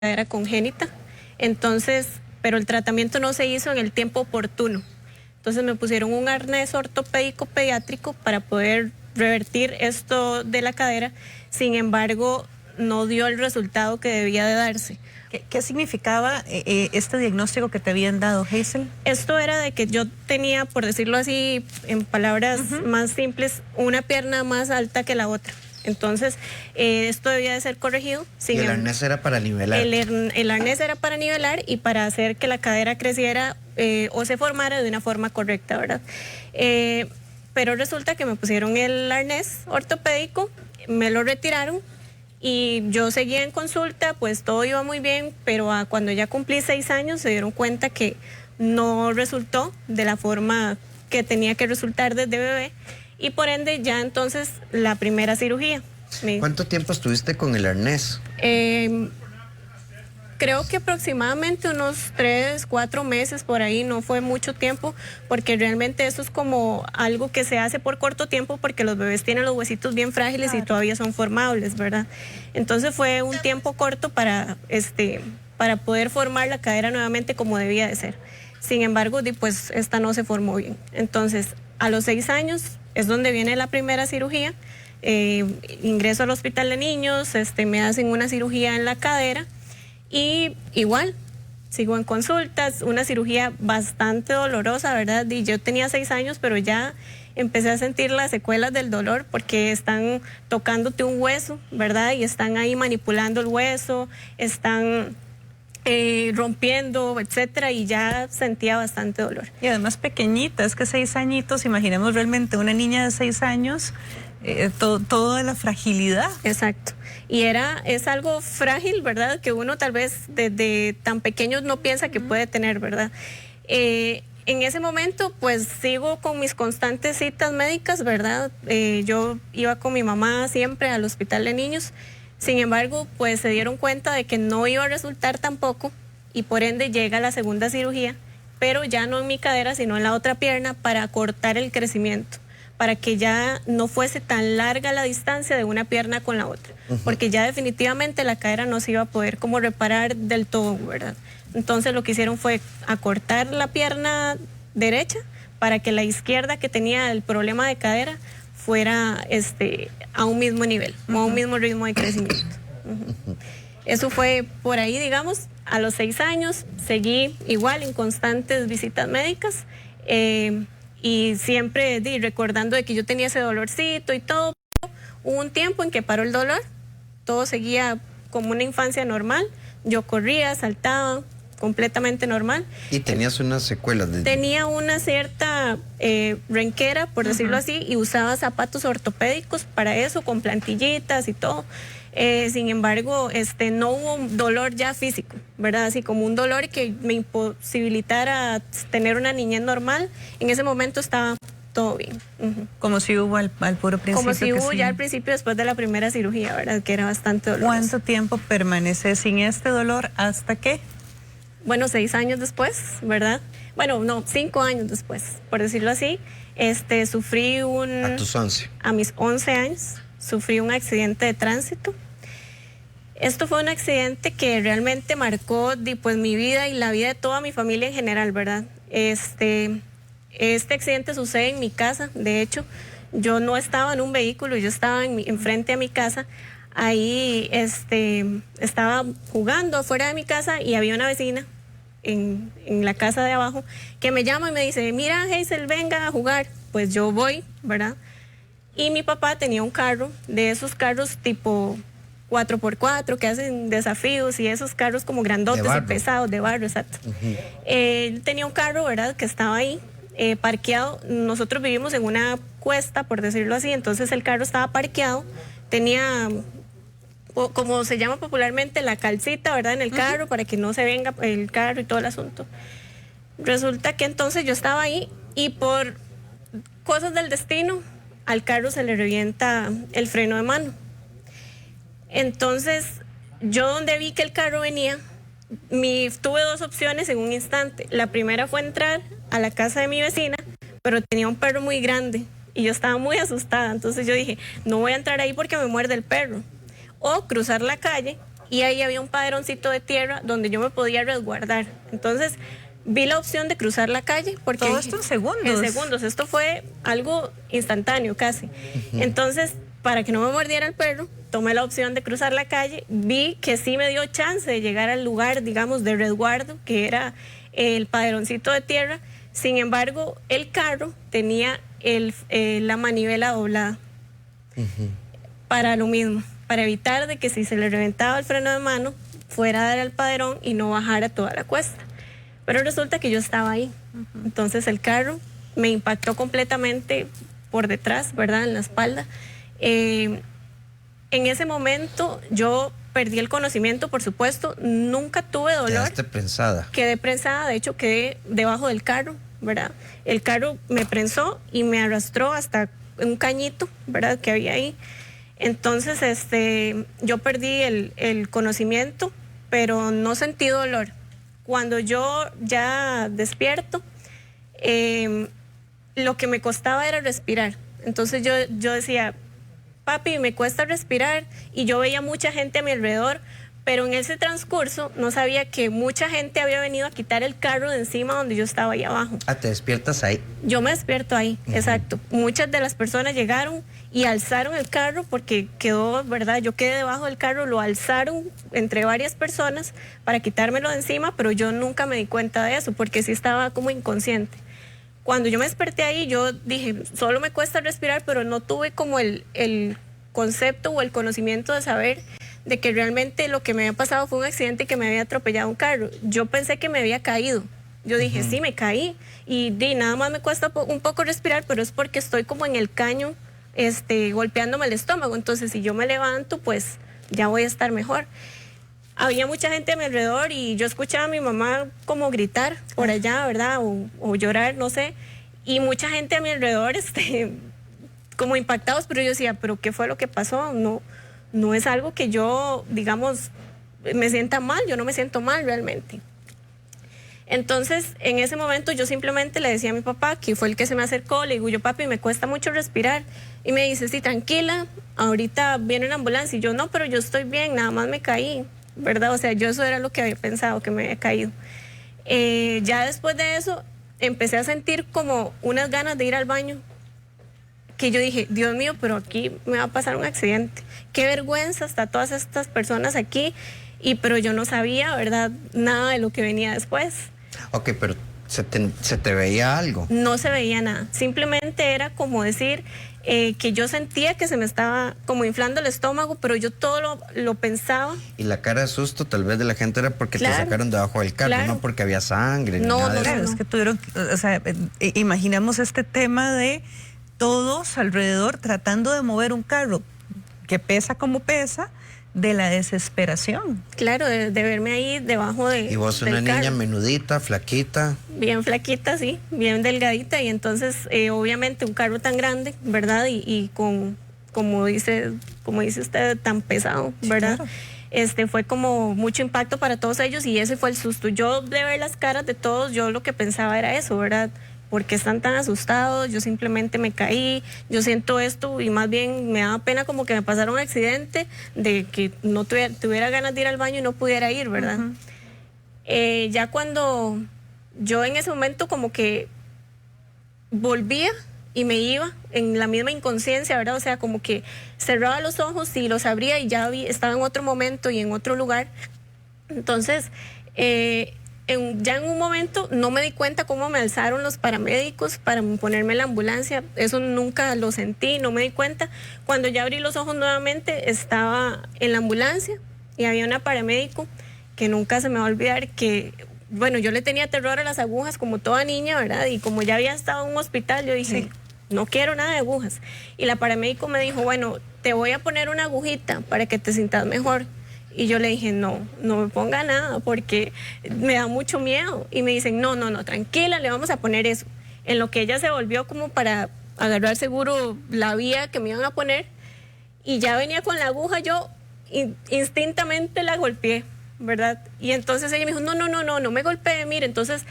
cadera congénita, entonces, pero el tratamiento no se hizo en el tiempo oportuno. Entonces me pusieron un arnés ortopédico pediátrico para poder revertir esto de la cadera. Sin embargo, no dio el resultado que debía de darse. ¿Qué significaba este diagnóstico que te habían dado, Hazel? Esto era de que yo tenía, por decirlo así, en palabras más simples, una pierna más alta que la otra. Entonces, esto debía de ser corregido. Y el arnés era para nivelar. El arnés era para nivelar y para hacer que la cadera creciera o se formara de una forma correcta, ¿verdad? Pero resulta que me pusieron el arnés ortopédico, me lo retiraron y yo seguía en consulta, pues todo iba muy bien, pero cuando ya cumplí 6 años se dieron cuenta que no resultó de la forma que tenía que resultar desde bebé. Y por ende ya entonces la primera cirugía. ¿Cuánto tiempo estuviste con el arnés? Creo que aproximadamente unos 3, 4 meses por ahí, no fue mucho tiempo, porque realmente eso es como algo que se hace por corto tiempo porque los bebés tienen los huesitos bien frágiles y todavía son formables, ¿verdad? Entonces fue un tiempo corto para poder formar la cadera nuevamente como debía de ser. Sin embargo, pues esta no se formó bien. Entonces, a los 6 años es donde viene la primera cirugía. Ingreso al hospital de niños, me hacen una cirugía en la cadera y igual sigo en consultas, una cirugía bastante dolorosa, ¿verdad? Y yo tenía 6 años, pero ya empecé a sentir las secuelas del dolor porque están tocándote un hueso, ¿verdad? Y están ahí manipulando el hueso, están rompiendo, etcétera, y ya sentía bastante dolor. Y además pequeñita, es que 6 añitos, imaginemos realmente una niña de 6 años, toda la fragilidad. Exacto. Y es algo frágil, ¿verdad? Que uno tal vez desde tan pequeño no piensa que puede tener, ¿verdad? En ese momento, pues sigo con mis constantes citas médicas, ¿verdad? Yo iba con mi mamá siempre al hospital de niños. Sin embargo, pues se dieron cuenta de que no iba a resultar tampoco y por ende llega la segunda cirugía, pero ya no en mi cadera, sino en la otra pierna para cortar el crecimiento, para que ya no fuese tan larga la distancia de una pierna con la otra, porque ya definitivamente la cadera no se iba a poder como reparar del todo, ¿verdad? Entonces lo que hicieron fue acortar la pierna derecha para que la izquierda, que tenía el problema de cadera, fuera a un mismo nivel, a un mismo ritmo de crecimiento. Eso fue por ahí, digamos, a los 6 años, seguí igual en constantes visitas médicas y siempre recordando de que yo tenía ese dolorcito y todo. Hubo un tiempo en que paró el dolor, todo seguía como una infancia normal, yo corría, saltaba, completamente normal. ¿Y tenías unas secuelas? Tenía una cierta renquera, por decirlo así, y usaba zapatos ortopédicos para eso, con plantillitas y todo. Sin embargo, no hubo un dolor ya físico, ¿verdad? Así como un dolor que me imposibilitara tener una niñez normal. En ese momento estaba todo bien. Como si hubo al puro principio. Como si hubo ya al principio, después de la primera cirugía, ¿verdad? Que era bastante doloroso. ¿Cuánto tiempo permanece sin este dolor hasta qué? Bueno, 6 años después, ¿verdad? Bueno, no, 5 años después, por decirlo así. Sufrí ¿A tus 11? A mis 11 años, sufrí un accidente de tránsito. Esto fue un accidente que realmente marcó pues, mi vida y la vida de toda mi familia en general, ¿verdad? Este accidente sucede en mi casa, de hecho, yo no estaba en un vehículo, yo estaba enfrente a mi casa. Ahí estaba jugando afuera de mi casa y había una vecina en la casa de abajo que me llama y me dice, mira Hazel, venga a jugar. Pues yo voy, ¿verdad? Y mi papá tenía un carro, de esos carros tipo 4x4 que hacen desafíos y esos carros como grandotes y pesados, de barro, exacto. Él tenía un carro, ¿verdad? Que estaba ahí parqueado. Nosotros vivimos en una cuesta, por decirlo así, entonces el carro estaba parqueado, tenía, como se llama popularmente, la calcita, ¿verdad? En el carro, para que no se venga el carro y todo el asunto. Resulta que entonces yo estaba ahí y por cosas del destino al carro se le revienta el freno de mano. Entonces yo, donde vi que el carro venía, tuve 2 opciones en un instante. La primera fue entrar a la casa de mi vecina, pero tenía un perro muy grande y yo estaba muy asustada. Entonces yo dije, no voy a entrar ahí porque me muerde el perro. O cruzar la calle y ahí había un paderoncito de tierra donde yo me podía resguardar. Entonces vi la opción de cruzar la calle. Porque todo esto en segundos. En segundos, esto fue algo instantáneo casi. Entonces, para que no me mordiera el perro, tomé la opción de cruzar la calle, vi que sí me dio chance de llegar al lugar, digamos, de resguardo, que era el paderoncito de tierra. Sin embargo, el carro tenía la manivela doblada. Para lo mismo, para evitar de que si se le reventaba el freno de mano, fuera a dar al paderón y no bajara toda la cuesta. Pero resulta que yo estaba ahí. Entonces el carro me impactó completamente por detrás, ¿verdad? En la espalda. En ese momento yo perdí el conocimiento, por supuesto, nunca tuve dolor. Quedaste prensada. Quedé prensada, de hecho quedé debajo del carro, ¿verdad? El carro me prensó y me arrastró hasta un cañito, ¿verdad? Que había ahí. Entonces, yo perdí el conocimiento, pero no sentí dolor. Cuando yo ya despierto, lo que me costaba era respirar. Entonces yo decía, papi, me cuesta respirar, y yo veía mucha gente a mi alrededor, pero en ese transcurso no sabía que mucha gente había venido a quitar el carro de encima donde yo estaba ahí abajo. Ah, ¿te despiertas ahí? Yo me despierto ahí, exacto. Muchas de las personas llegaron y alzaron el carro porque quedó, ¿verdad? Yo quedé debajo del carro, lo alzaron entre varias personas para quitármelo de encima, pero yo nunca me di cuenta de eso porque sí estaba como inconsciente. Cuando yo me desperté ahí, yo dije, solo me cuesta respirar, pero no tuve como el concepto o el conocimiento de saber de que realmente lo que me había pasado fue un accidente, que me había atropellado un carro. Yo pensé que me había caído. Yo dije, sí, me caí. Y nada más me cuesta un poco respirar, pero es porque estoy como en el caño, golpeándome el estómago. Entonces, si yo me levanto, pues ya voy a estar mejor. Había mucha gente a mi alrededor y yo escuchaba a mi mamá como gritar por allá, ¿verdad? O llorar, no sé. Y mucha gente a mi alrededor, como impactados, pero yo decía, ¿pero qué fue lo que pasó? No es algo que yo, digamos, me sienta mal, yo no me siento mal realmente. Entonces, en ese momento yo simplemente le decía a mi papá, que fue el que se me acercó, le digo, yo, papi, me cuesta mucho respirar. Y me dice, sí, tranquila, ahorita viene una ambulancia. Y yo, no, pero yo estoy bien, nada más me caí, ¿verdad? O sea, yo eso era lo que había pensado, que me había caído. Ya después de eso, empecé a sentir como unas ganas de ir al baño, que yo dije, Dios mío, pero aquí me va a pasar un accidente. Qué vergüenza, hasta todas estas personas aquí, pero yo no sabía, ¿verdad?, nada de lo que venía después. Ok, pero ¿se te veía algo? No se veía nada, simplemente era como decir que yo sentía que se me estaba como inflando el estómago, pero yo todo lo pensaba. Y la cara de susto tal vez de la gente era porque Claro, te sacaron debajo del carro, claro. no porque había sangre, No, ni nada de Claro, eso. es que tuvieron, o sea, imaginamos este tema de todos alrededor tratando de mover un carro que pesa como pesa, de la desesperación. Claro, de verme ahí debajo de. Y vos una del niña carro. Menudita, flaquita. Bien flaquita, sí, bien delgadita, y entonces obviamente un carro tan grande, ¿verdad? Y con, como dice usted, tan pesado, ¿verdad? Sí, claro. Fue como mucho impacto para todos ellos, y ese fue el susto. Yo, de ver las caras de todos, yo lo que pensaba era eso, ¿verdad? Porque están tan asustados, yo simplemente me caí, yo siento esto, y más bien me daba pena como que me pasara un accidente, de que no tuviera ganas de ir al baño y no pudiera ir, ¿verdad? Ya cuando yo en ese momento como que volvía y me iba en la misma inconsciencia, ¿verdad? O sea, como que cerraba los ojos y los abría y ya estaba en otro momento y en otro lugar. Entonces, ya en un momento no me di cuenta cómo me alzaron los paramédicos para ponerme en la ambulancia. Eso nunca lo sentí, no me di cuenta. Cuando ya abrí los ojos nuevamente, estaba en la ambulancia y había una paramédico que nunca se me va a olvidar, que, bueno, yo le tenía terror a las agujas como toda niña, ¿verdad? Y como ya había estado en un hospital, yo dije, Sí, no quiero nada de agujas. Y la paramédico me dijo, bueno, te voy a poner una agujita para que te sientas mejor. Y yo le dije, no me ponga nada porque me da mucho miedo. Y me dicen, no, tranquila, le vamos a poner eso. En lo que ella se volvió como para agarrar seguro la vía que me iban a poner, y ya venía con la aguja, yo instintamente la golpeé, ¿verdad? Y entonces ella me dijo, no me golpeé, mire. Entonces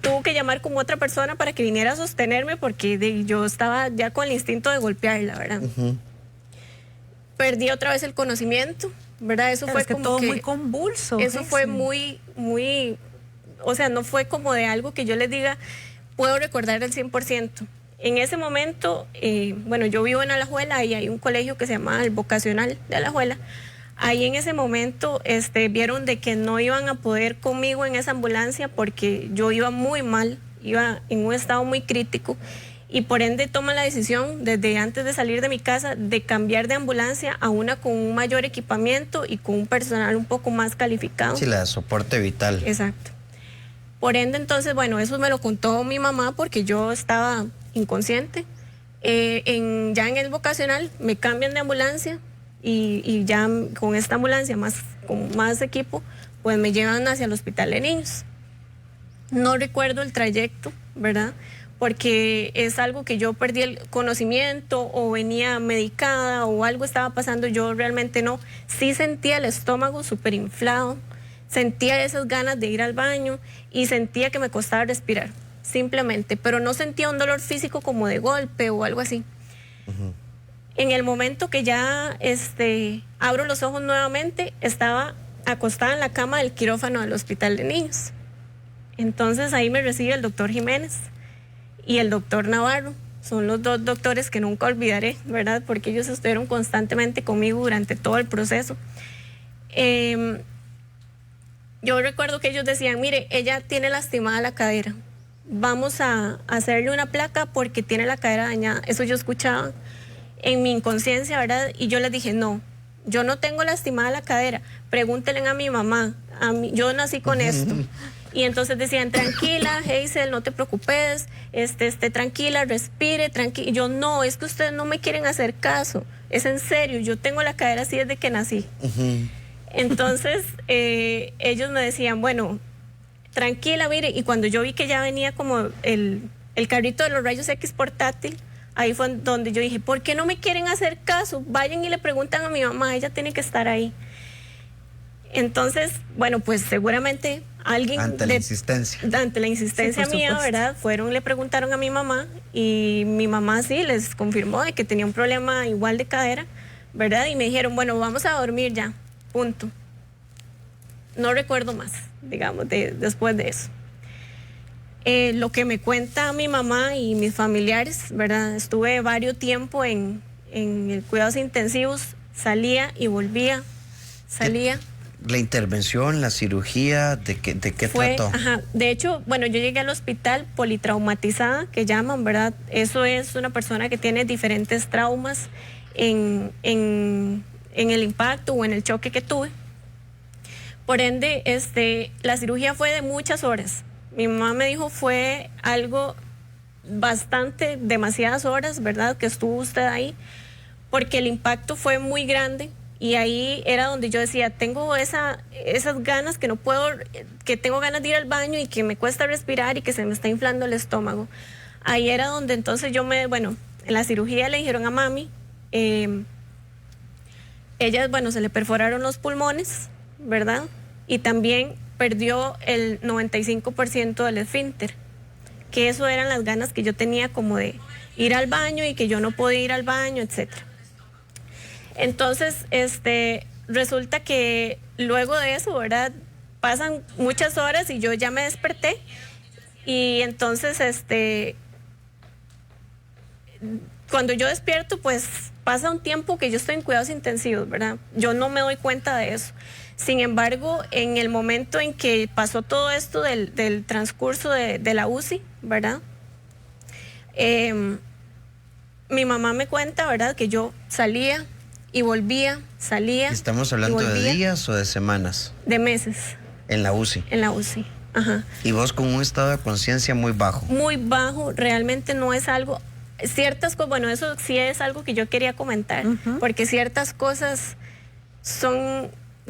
tuvo que llamar como otra persona para que viniera a sostenerme porque yo estaba ya con el instinto de golpearla, ¿verdad? Perdí otra vez el conocimiento, ¿verdad? Eso Claro, fue es que como todo que muy convulso. eso fue sí. muy, o sea, no fue como de algo que yo les diga, puedo recordar al 100%. En ese momento, bueno, yo vivo en Alajuela y hay un colegio que se llama el Vocacional de Alajuela. Ahí en ese momento vieron de que no iban a poder conmigo en esa ambulancia porque yo iba muy mal, iba en un estado muy crítico y por ende toman la decisión desde antes de salir de mi casa de cambiar de ambulancia a una con un mayor equipamiento y con un personal un poco más calificado. Sí, la de soporte vital. Exacto. Por ende, entonces, bueno, eso me lo contó mi mamá porque yo estaba inconsciente. Ya en el vocacional me cambian de ambulancia y ya con esta ambulancia con más equipo, pues me llevan hacia el hospital de niños. No recuerdo el trayecto, ¿verdad? Porque es algo que yo perdí el conocimiento o venía medicada o algo estaba pasando, yo realmente no. Sí sentía el estómago súper inflado, sentía esas ganas de ir al baño y sentía que me costaba respirar, simplemente, pero no sentía un dolor físico como de golpe o algo así. Uh-huh. En el momento que ya abro los ojos nuevamente, estaba acostada en la cama del quirófano del hospital de niños. Entonces ahí me recibe el doctor Jiménez y el doctor Navarro. Son los dos doctores que nunca olvidaré, ¿verdad? Porque ellos estuvieron constantemente conmigo durante todo el proceso. Yo recuerdo que ellos decían, mire, ella tiene lastimada la cadera, vamos a hacerle una placa porque tiene la cadera dañada. Eso yo escuchaba en mi inconsciencia, ¿verdad? Y yo les dije, no, yo no tengo lastimada la cadera, pregúntenle a mi mamá, yo nací con esto. Y entonces decían, tranquila, Hazel, no te preocupes, esté tranquila, respire, tranquila. Y yo, no, es que ustedes no me quieren hacer caso, es en serio, yo tengo la cadera así desde que nací. Uh-huh. Entonces, ellos me decían, bueno, tranquila, mire, y cuando yo vi que ya venía como el carrito de los rayos X portátil, ahí fue donde yo dije, ¿por qué no me quieren hacer caso? Vayan y le preguntan a mi mamá, ella tiene que estar ahí. Entonces, bueno, pues seguramente alguien... Ante la insistencia sí, mía, ¿verdad? Le preguntaron a mi mamá y mi mamá sí les confirmó de que tenía un problema igual de cadera, ¿verdad? Y me dijeron, bueno, vamos a dormir ya, punto. No recuerdo más, digamos, después de eso. Lo que me cuenta mi mamá y mis familiares, ¿verdad? Estuve varios tiempo en cuidados intensivos, salía y volvía, salía. La intervención, la cirugía, ¿de qué trató? Ajá, de hecho, bueno, yo llegué al hospital politraumatizada, que llaman, ¿verdad? Eso es una persona que tiene diferentes traumas en el impacto o en el choque que tuve. Por ende, la cirugía fue de muchas horas. Mi mamá me dijo, fue algo demasiadas horas, ¿verdad? Que estuvo usted ahí, porque el impacto fue muy grande. Y ahí era donde yo decía, tengo esas ganas que no puedo, que tengo ganas de ir al baño y que me cuesta respirar y que se me está inflando el estómago. Ahí era donde entonces en la cirugía le dijeron a mami, ella, se le perforaron los pulmones, ¿verdad? Y también perdió el 95% del esfínter, que eso eran las ganas que yo tenía como de ir al baño y que yo no podía ir al baño, etcétera. Entonces, resulta que luego de eso, ¿verdad? Pasan muchas horas y yo ya me desperté y entonces, cuando yo despierto, pues pasa un tiempo que yo estoy en cuidados intensivos, ¿verdad? Yo no me doy cuenta de eso. Sin embargo, en el momento en que pasó todo esto del transcurso de la UCI, ¿verdad? Mi mamá me cuenta, ¿verdad? Que yo salía y volvía, salía. ¿Estamos hablando de días o de semanas? De meses. En la UCI. En la UCI, ajá. Y vos con un estado de conciencia muy bajo. Muy bajo, realmente no es algo, ciertas cosas, eso sí es algo que yo quería comentar, porque ciertas cosas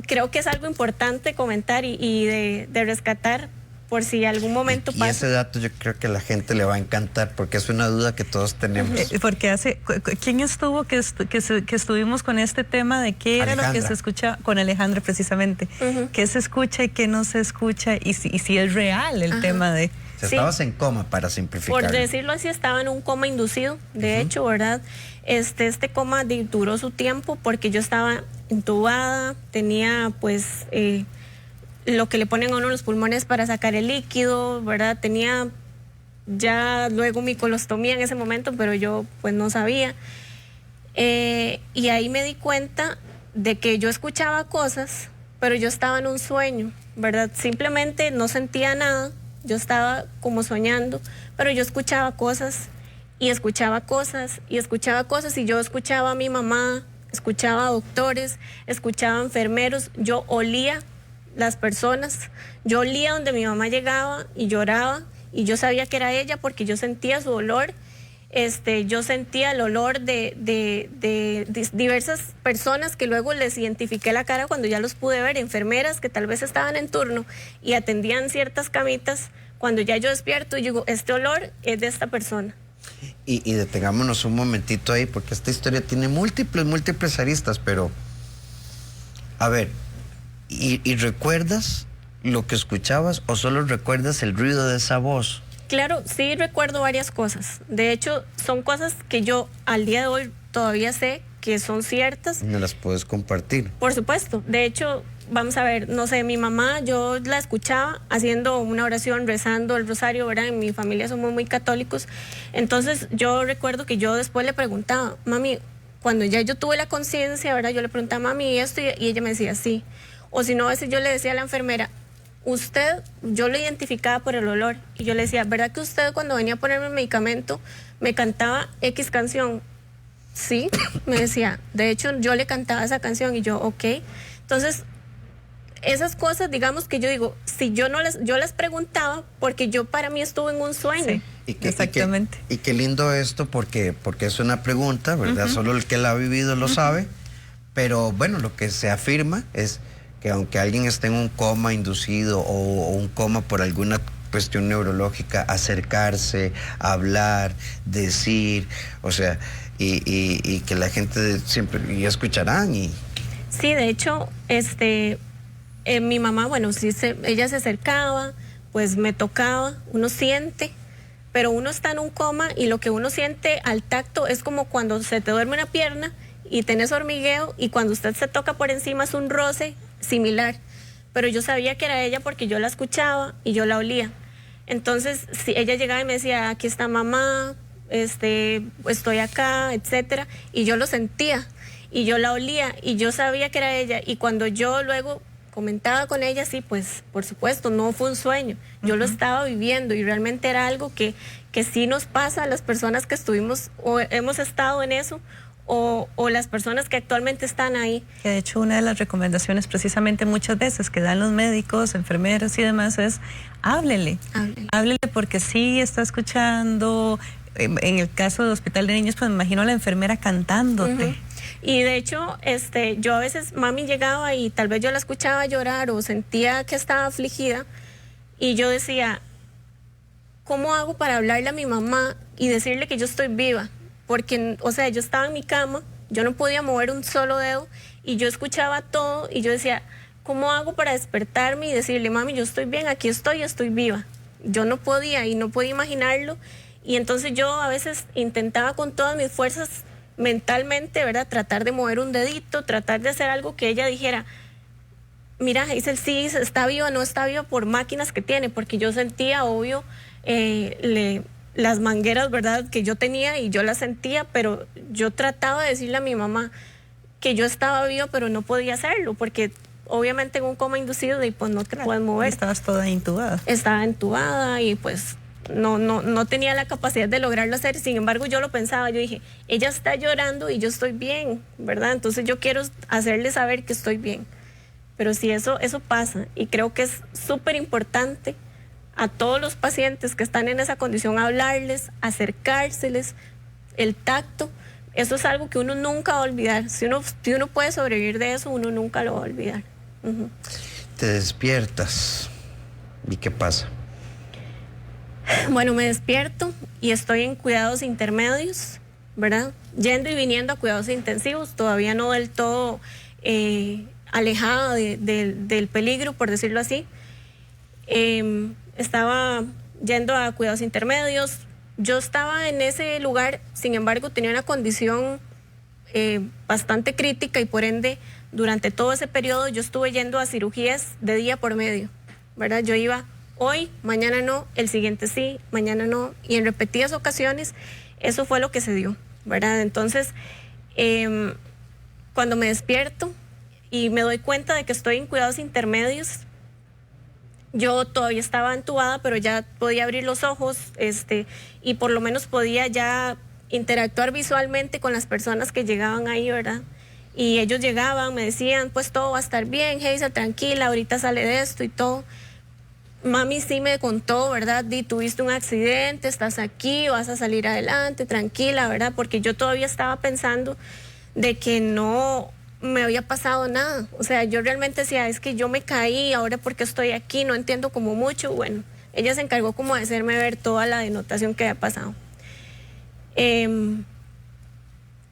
creo que es algo importante comentar y de rescatar, por si algún momento pasa. Y ese dato yo creo que a la gente le va a encantar porque es una duda que todos tenemos. Porque ¿quién estuvo que estuvimos con este tema de qué era lo que se escucha con Alejandra precisamente? ¿Qué se escucha y qué no se escucha? Y si es real el tema de... Estabas en coma, para simplificar. Por decirlo así, estaba en un coma inducido, de hecho, ¿verdad? Este coma duró su tiempo porque yo estaba intubada, tenía pues lo que le ponen a uno en los pulmones para sacar el líquido, ¿verdad? Tenía ya luego mi colostomía en ese momento, pero yo pues no sabía. Y ahí me di cuenta de que yo escuchaba cosas, pero yo estaba en un sueño, ¿verdad? Simplemente no sentía nada, yo estaba como soñando, pero yo escuchaba cosas y escuchaba cosas y escuchaba cosas, y yo escuchaba a mi mamá, escuchaba a doctores, escuchaba a enfermeros, yo olía las personas, yo olía donde mi mamá llegaba y lloraba, y yo sabía que era ella porque yo sentía su olor. Yo sentía el olor de diversas personas que luego les identifiqué la cara cuando ya los pude ver, enfermeras que tal vez estaban en turno y atendían ciertas camitas. Cuando ya yo despierto y digo, este olor es de esta persona. Y detengámonos un momentito ahí, porque esta historia tiene múltiples aristas, pero a ver, ¿y recuerdas lo que escuchabas o solo recuerdas el ruido de esa voz? Claro, sí recuerdo varias cosas. De hecho, son cosas que yo al día de hoy todavía sé que son ciertas. ¿Me las puedes compartir? Por supuesto. De hecho, vamos a ver, no sé, mi mamá, yo la escuchaba haciendo una oración, rezando el rosario, ¿verdad? En mi familia somos muy católicos. Entonces, yo recuerdo que yo después le preguntaba, mami, cuando ya yo tuve la conciencia, ¿verdad? Yo le preguntaba, mami, ¿y esto? Y ella me decía, sí. O si no, a veces yo le decía a la enfermera, usted, yo lo identificaba por el olor, y yo le decía, ¿verdad que usted cuando venía a ponerme el medicamento me cantaba X canción? Sí, me decía, de hecho yo le cantaba esa canción, y yo, ok. Entonces, esas cosas, digamos que yo digo, si yo las preguntaba porque yo para mí estuve en un sueño. Sí, exactamente. Y qué lindo esto, porque es una pregunta, ¿verdad? Solo el que la ha vivido lo sabe, pero bueno, lo que se afirma es que aunque alguien esté en un coma inducido o un coma por alguna cuestión neurológica, acercarse, hablar, decir, o sea, y que la gente siempre, y escucharán. Sí, de hecho, mi mamá, bueno, sí, ella se acercaba, pues me tocaba, uno siente, pero uno está en un coma y lo que uno siente al tacto es como cuando se te duerme una pierna y tenés hormigueo, y cuando usted se toca por encima es un roce similar, pero yo sabía que era ella porque yo la escuchaba y yo la olía. Entonces, si ella llegaba y me decía, aquí está mamá, estoy acá, etcétera, y yo lo sentía y yo la olía y yo sabía que era ella, y cuando yo luego comentaba con ella, sí, pues por supuesto, no fue un sueño, yo lo estaba viviendo y realmente era algo que sí nos pasa a las personas que estuvimos o hemos estado en eso, o las personas que actualmente están ahí. Que de hecho una de las recomendaciones precisamente muchas veces que dan los médicos, enfermeras y demás es háblele porque sí está escuchando. En el caso del hospital de niños, pues me imagino a la enfermera cantándote. Y de hecho, yo a veces mami llegaba y tal vez yo la escuchaba llorar o sentía que estaba afligida, y yo decía, ¿cómo hago para hablarle a mi mamá y decirle que yo estoy viva? Porque, o sea, yo estaba en mi cama, yo no podía mover un solo dedo y yo escuchaba todo y yo decía, ¿cómo hago para despertarme y decirle, mami, yo estoy bien, aquí estoy viva? Yo no podía y no podía imaginarlo, y entonces yo a veces intentaba con todas mis fuerzas mentalmente, ¿verdad? Tratar de mover un dedito, tratar de hacer algo que ella dijera, mira, Hazel, sí, está viva, no está viva por máquinas que tiene, porque yo sentía, obvio, las mangueras, ¿verdad?, que yo tenía y yo las sentía, pero yo trataba de decirle a mi mamá que yo estaba viva, pero no podía hacerlo, porque obviamente en un coma inducido y pues no te puedes mover. Estabas toda intubada. Estaba intubada y pues no tenía la capacidad de lograrlo hacer. Sin embargo, yo lo pensaba, yo dije, ella está llorando y yo estoy bien, ¿verdad? Entonces yo quiero hacerle saber que estoy bien. Pero sí, eso pasa, y creo que es súper importante a todos los pacientes que están en esa condición hablarles, acercárseles, el tacto. Eso es algo que uno nunca va a olvidar. Si uno puede sobrevivir de eso, uno nunca lo va a olvidar. Te despiertas, ¿y qué pasa? Bueno, me despierto y estoy en cuidados intermedios, ¿verdad? Yendo y viniendo a cuidados intensivos, todavía no del todo alejada del peligro, por decirlo así. Estaba yendo a cuidados intermedios. Yo estaba en ese lugar, sin embargo, tenía una condición bastante crítica y por ende durante todo ese periodo yo estuve yendo a cirugías de día por medio, ¿verdad? Yo iba hoy, mañana no, el siguiente sí, mañana no, y en repetidas ocasiones eso fue lo que se dio, ¿verdad? Entonces, cuando me despierto y me doy cuenta de que estoy en cuidados intermedios, yo todavía estaba entubada, pero ya podía abrir los ojos, y por lo menos podía ya interactuar visualmente con las personas que llegaban ahí, ¿verdad? Y ellos llegaban, me decían, pues todo va a estar bien, Hazel, tranquila, ahorita sale de esto y todo. Mami sí me contó, ¿verdad? Di, tuviste un accidente, estás aquí, vas a salir adelante, tranquila, ¿verdad? Porque yo todavía estaba pensando de que no me había pasado nada. O sea, yo realmente decía, es que yo me caí, ahora porque estoy aquí, no entiendo como mucho. Bueno, ella se encargó como de hacerme ver toda la denotación que había pasado. Me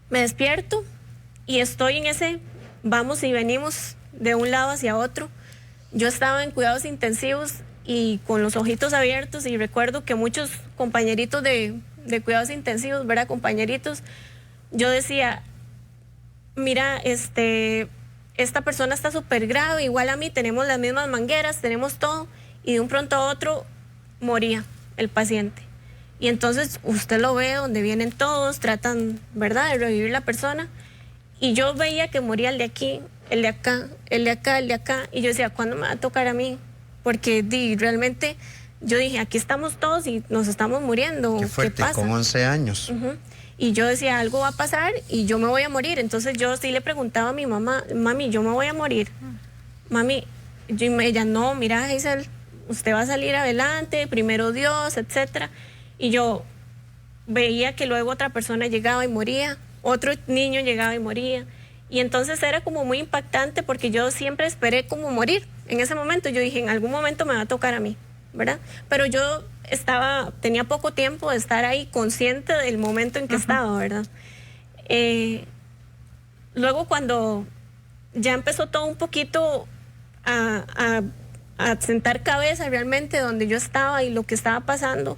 despierto y estoy en ese vamos y venimos de un lado hacia otro. Yo estaba en cuidados intensivos y con los ojitos abiertos, y recuerdo que muchos compañeritos de cuidados intensivos, ¿verdad? Compañeritos, yo decía, mira, esta persona está súper grave, igual a mí, tenemos las mismas mangueras, tenemos todo, y de un pronto a otro moría el paciente. Y entonces usted lo ve donde vienen todos, tratan, ¿verdad?, de revivir la persona, y yo veía que moría el de aquí, el de acá, el de acá, el de acá, y yo decía, ¿cuándo me va a tocar a mí? Porque realmente yo dije, aquí estamos todos y nos estamos muriendo. Qué fuerte, ¿qué pasa? con 11 años. Uh-huh. Y yo decía, algo va a pasar y yo me voy a morir. Entonces yo sí le preguntaba a mi mamá, mami, yo me voy a morir. Mami, ella, no, mira, Hazel, usted va a salir adelante, primero Dios, etcétera. Y yo veía que luego otra persona llegaba y moría, otro niño llegaba y moría. Y entonces era como muy impactante porque yo siempre esperé como morir. En ese momento yo dije, en algún momento me va a tocar a mí, ¿verdad? Pero yo tenía poco tiempo de estar ahí consciente del momento en que estaba, ¿verdad? Luego cuando ya empezó todo un poquito a sentar cabeza realmente donde yo estaba y lo que estaba pasando,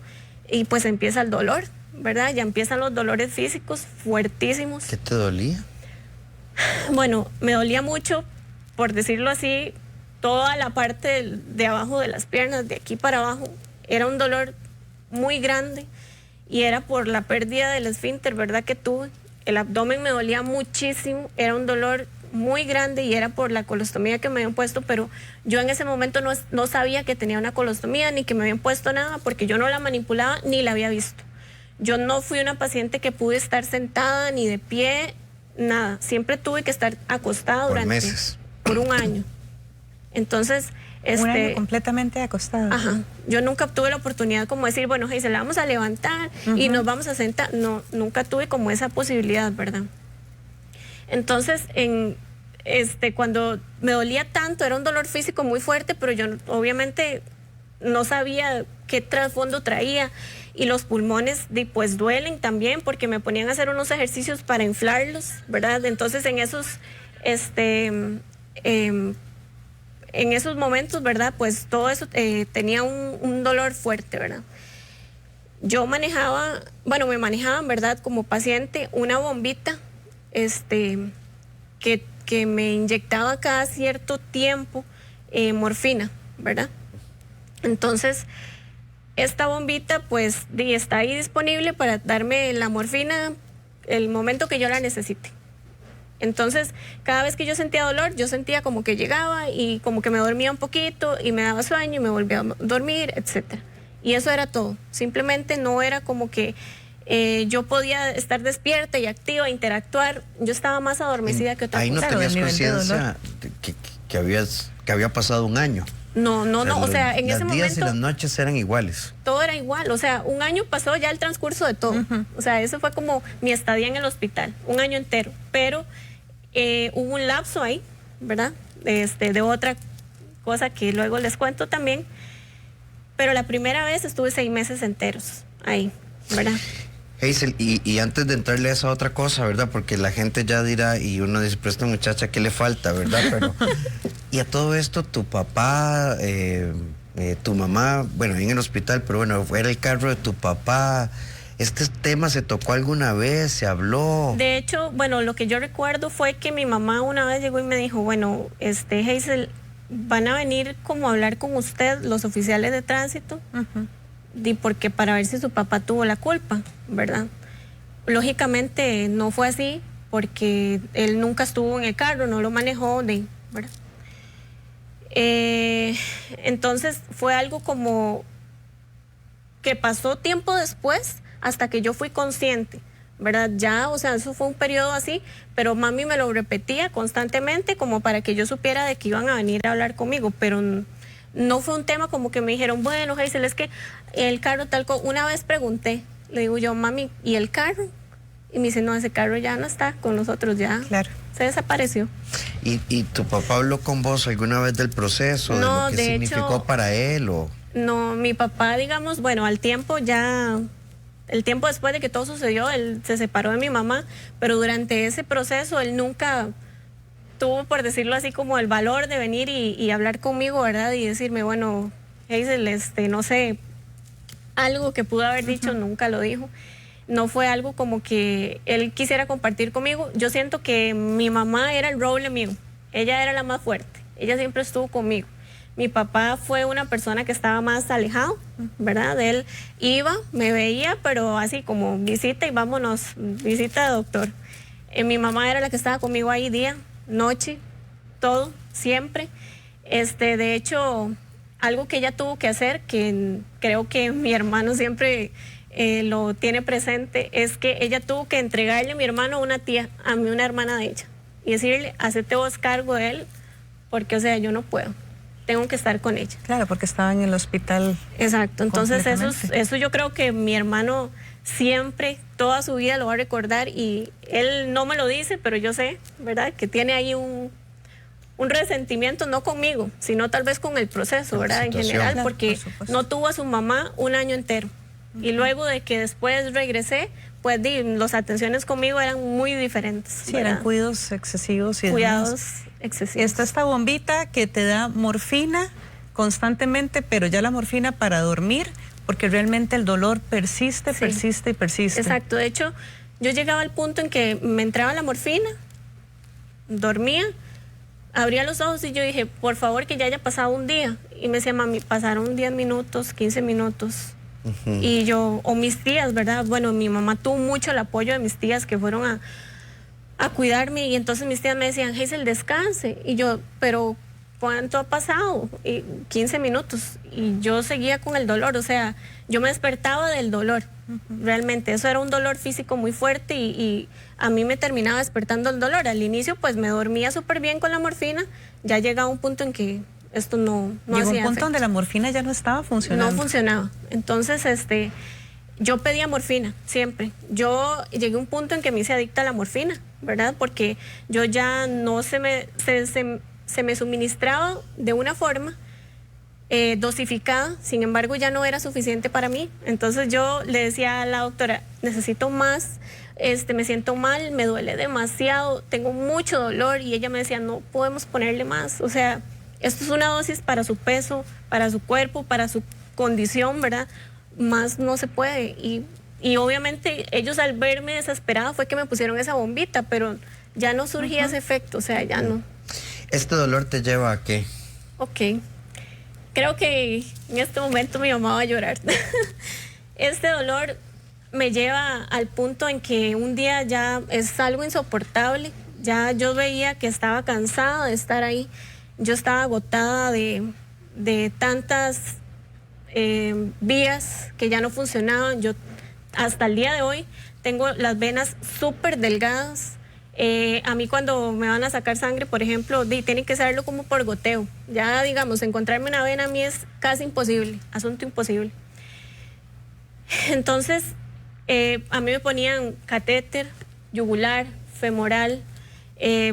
y pues empieza el dolor, ¿verdad? Ya empiezan los dolores físicos fuertísimos. ¿Qué te dolía? Bueno, me dolía mucho, por decirlo así, toda la parte de abajo de las piernas, de aquí para abajo, era un dolor muy grande y era por la pérdida del esfínter, ¿verdad?, que tuve. El abdomen me dolía muchísimo, era un dolor muy grande y era por la colostomía que me habían puesto, pero yo en ese momento no sabía que tenía una colostomía ni que me habían puesto nada porque yo no la manipulaba ni la había visto. Yo no fui una paciente que pude estar sentada ni de pie, nada. Siempre tuve que estar acostada por meses. Por un año. Entonces, un año completamente acostada. Ajá. Yo nunca tuve la oportunidad como decir, bueno, Hazel, la vamos a levantar y nos vamos a sentar. No, nunca tuve como esa posibilidad, ¿verdad? Entonces, cuando me dolía tanto, era un dolor físico muy fuerte, pero yo obviamente no sabía qué trasfondo traía. Y los pulmones, pues duelen también porque me ponían a hacer unos ejercicios para inflarlos, ¿verdad? Entonces, en esos momentos, ¿verdad? Pues todo eso tenía un dolor fuerte, ¿verdad? Yo me manejaban, ¿verdad? Como paciente, una bombita, que me inyectaba cada cierto tiempo morfina, ¿verdad? Entonces, esta bombita, pues, está ahí disponible para darme la morfina el momento que yo la necesite. Entonces, cada vez que yo sentía dolor, yo sentía como que llegaba y como que me dormía un poquito y me daba sueño y me volvía a dormir, etcétera. Y eso era todo. Simplemente no era como que yo podía estar despierta y activa, interactuar. Yo estaba más adormecida que otra cosa. Ahí no tenías conciencia que había pasado un año. No, o sea, en ese momento... Los días y las noches eran iguales. Todo era igual, o sea, un año pasó ya el transcurso de todo. O sea, eso fue como mi estadía en el hospital, un año entero. Pero hubo un lapso ahí, ¿verdad? De otra cosa que luego les cuento también. Pero la primera vez estuve 6 meses enteros ahí, ¿verdad? Hazel, y antes de entrarle a esa otra cosa, ¿verdad? Porque la gente ya dirá, y uno dice, pero esta muchacha, ¿qué le falta, verdad? Pero, y a todo esto, tu papá, tu mamá, bueno, en el hospital, pero bueno, era el carro de tu papá, ¿Este tema se tocó alguna vez? ¿Se habló? De hecho, bueno, lo que yo recuerdo fue que mi mamá una vez llegó y me dijo, bueno, Hazel, van a venir como a hablar con usted los oficiales de tránsito, porque para ver si su papá tuvo la culpa, ¿verdad? Lógicamente no fue así, porque él nunca estuvo en el carro, no lo manejó, ¿verdad? Entonces fue algo como que pasó tiempo después, hasta que yo fui consciente, ¿verdad? Ya, o sea, eso fue un periodo así, pero mami me lo repetía constantemente como para que yo supiera de que iban a venir a hablar conmigo, pero no fue un tema como que me dijeron, bueno, Hazel, es que el carro tal cosa. Una vez pregunté, le digo yo, mami, ¿y el carro? Y me dice, no, ese carro ya no está con nosotros, ya se desapareció. ¿Y tu papá habló con vos alguna vez del proceso? No, ¿De lo que significó para él? No, mi papá, digamos, bueno, al tiempo ya... El tiempo después de que todo sucedió, él se separó de mi mamá, pero durante ese proceso él nunca tuvo, por decirlo así, como el valor de venir y hablar conmigo, ¿verdad? Y decirme, bueno, Hazel, no sé, algo que pudo haber dicho, nunca lo dijo. No fue algo como que él quisiera compartir conmigo. Yo siento que mi mamá era el roble mío, ella era la más fuerte, ella siempre estuvo conmigo. Mi papá fue una persona que estaba más alejado, ¿verdad? Él iba, me veía, pero así como visita y vámonos, visita de doctor. Mi mamá era la que estaba conmigo ahí día, noche, todo, siempre. De hecho, algo que ella tuvo que hacer, que creo que mi hermano siempre lo tiene presente, es que ella tuvo que entregarle a mi hermano una tía, a mí una hermana de ella, y decirle, hacete vos cargo de él, porque, o sea, yo no puedo. Tengo que estar con ella. Claro, porque estaba en el hospital. Exacto, entonces eso yo creo que mi hermano siempre, toda su vida lo va a recordar, y él no me lo dice, pero yo sé, ¿verdad? Que tiene ahí un resentimiento, no conmigo, sino tal vez con el proceso, ¿verdad? En general, claro, porque no tuvo a su mamá un año entero. Y luego de que después regresé, pues las atenciones conmigo eran muy diferentes. Sí, ¿verdad? Eran cuidados excesivos y cuidados excesivos. Está esta bombita que te da morfina constantemente, pero ya la morfina para dormir, porque realmente el dolor persiste, persiste y persiste. Exacto, de hecho, yo llegaba al punto en que me entraba la morfina, dormía, abría los ojos y yo dije, por favor que ya haya pasado un día. Y me decía, mami, pasaron 10 minutos, 15 minutos. Y yo, o mis tías, ¿verdad? Bueno, mi mamá tuvo mucho el apoyo de mis tías que fueron a cuidarme, y entonces mis tías me decían, Hazel, descanse. Y yo, pero ¿cuánto ha pasado? Y 15 minutos. Y yo seguía con el dolor, o sea, yo me despertaba del dolor. Realmente, eso era un dolor físico muy fuerte, y a mí me terminaba despertando el dolor. Al inicio, pues me dormía súper bien con la morfina, ya llegaba un punto en que esto no llegó hacía un punto efecto. Donde la morfina ya no estaba funcionando. No funcionaba. Entonces, yo pedía morfina siempre. Yo llegué a un punto en que me hice adicta a la morfina, ¿verdad? Porque yo ya no se me suministraba de una forma dosificada, sin embargo ya no era suficiente para mí. Entonces yo le decía a la doctora, necesito más, me siento mal, me duele demasiado, tengo mucho dolor, y ella me decía, no podemos ponerle más, o sea, esto es una dosis para su peso, para su cuerpo, para su condición, ¿verdad? Más no se puede. Y obviamente ellos, al verme desesperada, fue que me pusieron esa bombita, pero ya no surgía ese efecto, o sea, ya no. ¿Este dolor te lleva a qué? Ok. Creo que en este momento mi mamá va a llorar. Este dolor me lleva al punto en que un día ya es algo insoportable. Ya yo veía que estaba cansada de estar ahí. Yo estaba agotada de tantas vías que ya no funcionaban. Yo hasta el día de hoy tengo las venas súper delgadas. A mí cuando me van a sacar sangre, por ejemplo, tienen que hacerlo como por goteo. Ya, digamos, encontrarme una vena a mí es casi imposible, asunto imposible. Entonces, a mí me ponían catéter, yugular, femoral,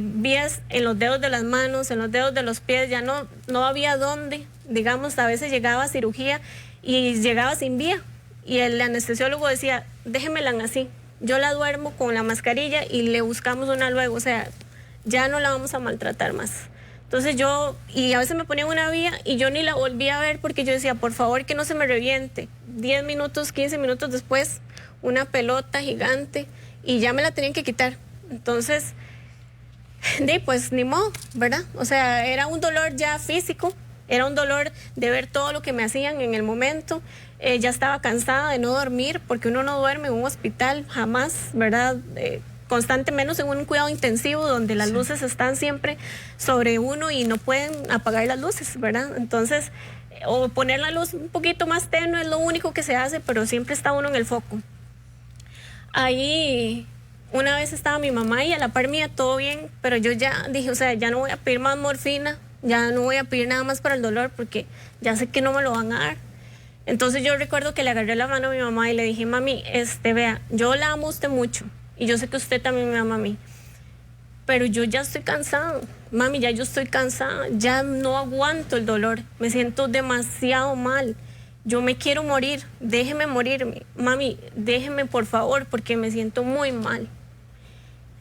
vías en los dedos de las manos, en los dedos de los pies, ya no había dónde. Digamos, a veces llegaba a cirugía y llegaba sin vía, y el anestesiólogo decía, déjemela así, yo la duermo con la mascarilla y le buscamos una luego, o sea, ya no la vamos a maltratar más. Entonces y a veces me ponían una vía y yo ni la volvía a ver, porque yo decía, por favor que no se me reviente. 10 minutos, 15 minutos después una pelota gigante y ya me la tenían que quitar. Entonces, pues ni modo, ¿verdad? O sea, era un dolor ya físico, era un dolor de ver todo lo que me hacían en el momento. Ya estaba cansada de no dormir, porque uno no duerme en un hospital jamás, ¿verdad? Constante, menos en un cuidado intensivo donde las luces están siempre sobre uno y no pueden apagar las luces, ¿verdad? Entonces, o poner la luz un poquito más tenue es lo único que se hace, pero siempre está uno en el foco. Ahí una vez estaba mi mamá y a la par mía todo bien, pero yo ya dije, o sea, ya no voy a pedir más morfina, ya no voy a pedir nada más para el dolor porque ya sé que no me lo van a dar. Entonces yo recuerdo que le agarré la mano a mi mamá y le dije, mami, vea, yo la amo a usted mucho y yo sé que usted también me ama a mí, pero yo ya estoy cansada, mami, ya yo estoy cansada, ya no aguanto el dolor, me siento demasiado mal, yo me quiero morir, déjeme morirme, mami, déjeme por favor, porque me siento muy mal.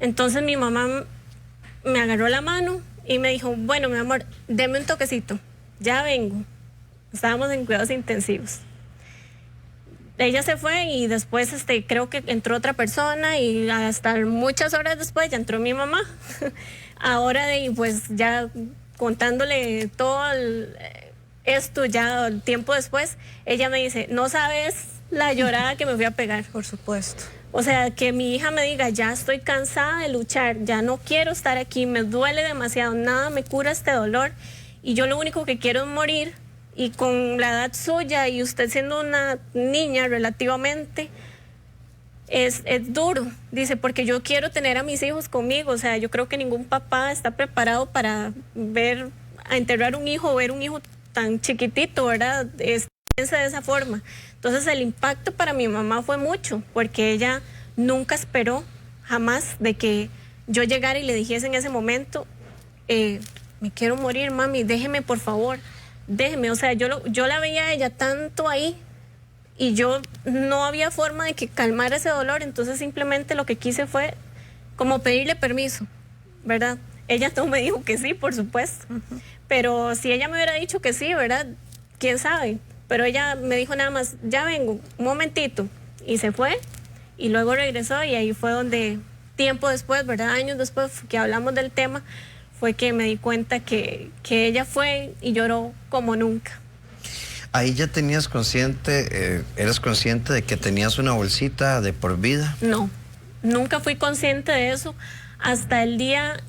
Entonces mi mamá me agarró la mano y me dijo, bueno, mi amor, deme un toquecito, ya vengo. Estábamos en cuidados intensivos. Ella se fue y después creo que entró otra persona y hasta muchas horas después ya entró mi mamá. Ahora pues ya contándole todo esto ya tiempo después, ella me dice, no sabes la llorada que me fui a pegar. Por supuesto. O sea, que mi hija me diga, ya estoy cansada de luchar, ya no quiero estar aquí, me duele demasiado, nada me cura este dolor y yo lo único que quiero es morir. Y con la edad suya y usted siendo una niña relativamente, es duro, dice, porque yo quiero tener a mis hijos conmigo. O sea, yo creo que ningún papá está preparado para a enterrar un hijo o ver un hijo tan chiquitito, ¿verdad? Piensa de esa forma. Entonces el impacto para mi mamá fue mucho, porque ella nunca esperó jamás de que yo llegara y le dijese en ese momento, me quiero morir, mami, déjeme por favor. Déjeme, o sea, yo la veía a ella tanto ahí y yo no había forma de que calmara ese dolor, entonces simplemente lo que quise fue como pedirle permiso, ¿verdad? Ella no me dijo que sí, por supuesto, pero si ella me hubiera dicho que sí, ¿verdad? ¿Quién sabe? Pero ella me dijo nada más, ya vengo, un momentito, y se fue y luego regresó y ahí fue donde tiempo después, ¿verdad? Años después que hablamos del tema, fue que me di cuenta que ella fue y lloró como nunca. Ahí ya eras consciente de que tenías una bolsita de por vida. No, nunca fui consciente de eso hasta el día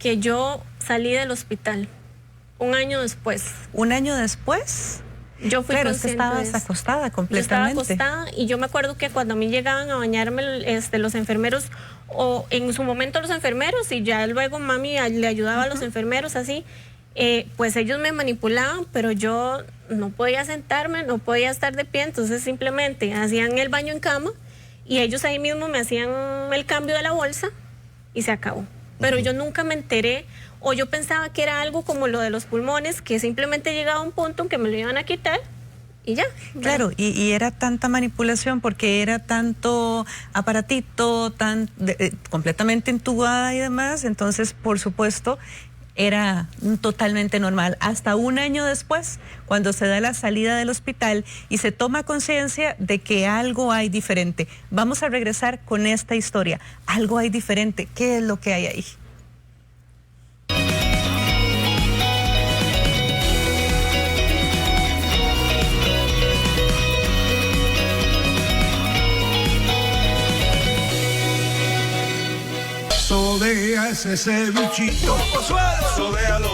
que yo salí del hospital, un año después. ¿Un año después? Yo fui consciente. Estabas acostada completamente. Yo estaba acostada y yo me acuerdo que cuando a mí llegaban a bañarme los enfermeros, o en su momento los enfermeros, y ya luego mami le ayudaba a los enfermeros así, pues ellos me manipulaban, pero yo no podía sentarme, no podía estar de pie, entonces simplemente hacían el baño en cama y ellos ahí mismo me hacían el cambio de la bolsa y se acabó. Pero yo nunca me enteré, o yo pensaba que era algo como lo de los pulmones, que simplemente llegaba a un punto en que me lo iban a quitar y ya. Claro, y era tanta manipulación porque era tanto aparatito, completamente entubada y demás, entonces por supuesto era totalmente normal. Hasta un año después, cuando se da la salida del hospital y se toma conciencia de que algo hay diferente. Vamos a regresar con esta historia. Algo hay diferente. ¿Qué es lo que hay ahí? Sodea ese bichito, sodéalo,